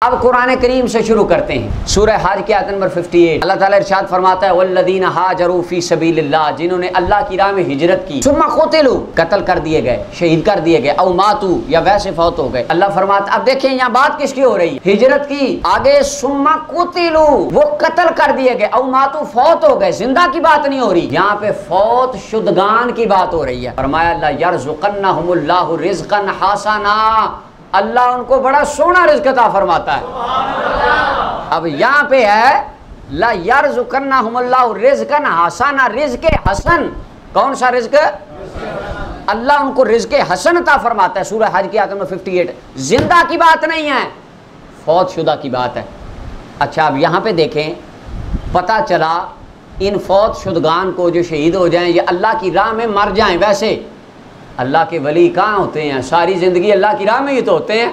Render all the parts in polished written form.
अब कुरान करीम से शुरू करते हैं। सूरह हज की आयत नंबर 58 अल्लाह ताला इरशाद फरमाता है वल्लज़ीना हाजरू फी सबीलिल्लाह, जिन्होंने अल्लाह की राह में हिजरत की, सुम्मा क़ुतिलू, कत्ल कर दिए गए, शहीद कर दिए गए, औ मातू, या वैसे फौत हो गए। अल्लाह फरमाता, अब देखें यहाँ बात किसकी हो रही है? हिजरत की। आगे सुम्मा क़ुतिलू, वो कत्ल कर दिए गए, औ मातू, फौत हो गए, जिंदा की बात नहीं हो रही, यहाँ पे फौत शुदगान की बात हो रही है। फरमाया ला यरज़ुक़न्नहुमुल्लाहु रिज़्क़न हसना, अल्लाह उनको बड़ा सोना रिज़्क़ अता फरमाता है। अब यहाँ पे है ला यरज़ुक़न्नहुमुल्लाहु रिज़्क़न हसना, रिज़्क़ हसन, कौन सा रिज़्क़? अल्लाह उनको रिज़्क़ हसन अता फरमाता है। सूरह हज की आयत नंबर 58, जिंदा की बात नहीं है, फौत शुदा की बात है। अच्छा, अब यहाँ पे देखें, पता चला इन फौत शुदगान को जो शहीद हो जाएं, ये अल्लाह की राह में मर जाएं। वैसे अल्लाह के वली कहाँ होते हैं? सारी ज़िंदगी अल्लाह की राह में ही तो होते हैं।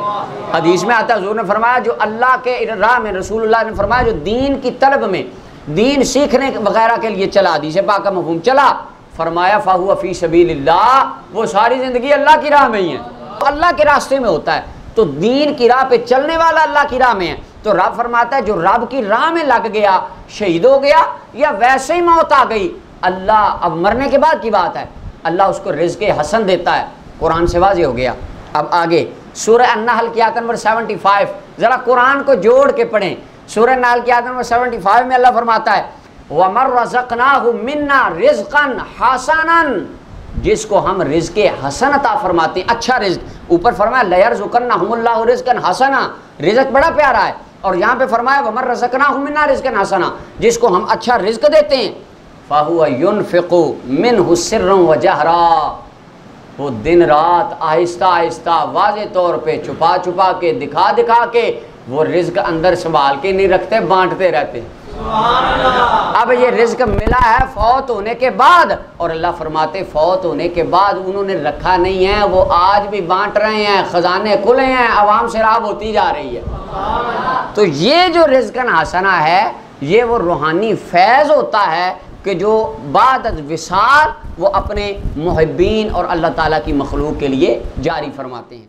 हदीस में आता है, हुज़ूर ने फरमाया जो अल्लाह के राह में, रसूलुल्लाह ने फरमाया जो दीन की तलब में, दीन सीखने वगैरह के लिए चला, हदीस पाक का मफ़हूम चला, फरमाया फ़हुवा फ़ी सबीलिल्लाह, वो सारी ज़िंदगी अल्लाह की राह में ही है, तो अल्लाह के रास्ते में होता है। तो दीन की राह पे चलने वाला अल्लाह की राह में है। तो रब फरमाता है जो रब की राह में लग गया, शहीद हो गया, या वैसे ही मौत आ गई, अल्लाह, अब मरने के बाद की बात है, अल्लाह उसको रिज़्क़ हसन देता है। कुरान से वाज़ेह हो गया। अब आगे सूरह अन-नहल की आयत नंबर 75, ज़रा कुरान को जोड़ के पढ़ें। सूरह नहल की आयत नंबर 75 में अल्लाह फरमाता है वमर रज़क़नाहु मिन्ना रिज़्क़न हसनन, जिसको हम रिज़्क़ हसन अता फरमाते हैं, अच्छा रिज़्क़। ऊपर फरमाया लयरज़ुक़न्नहुमुल्लाहु रिज़्क़न हसना, रिज़्क़ बड़ा प्यारा है, और यहाँ पे फरमाया वमर रज़क़नाहु मिन्ना रिज़्क़न हसना, जिसको हम अच्छा रिज़्क़ देते हैं, फ़हुवा युनफ़िक़ु मिन्हु सिर्रन व जहरा, वो दिन रात आहिस्ता आहिस्ता वाज़े तौर पे छुपा छुपा के, दिखा दिखा के वो रिज़्क़ अंदर संभाल के नहीं रखते, बांटते रहते। अब ये रिज़्क़ मिला है फौत होने के बाद, और अल्लाह फरमाते फौत होने के बाद उन्होंने रखा नहीं है, वो आज भी बांट रहे हैं, खजाने खुले हैं, आवाम शराब होती जा रही है। तो ये जो रिज़्क़न हसना है, ये वो रूहानी फैज़ होता है कि जो बाद विसाल वो अपने मुहिब्बीन और अल्लाह ताला की मखलूक के लिए जारी फरमाते हैं।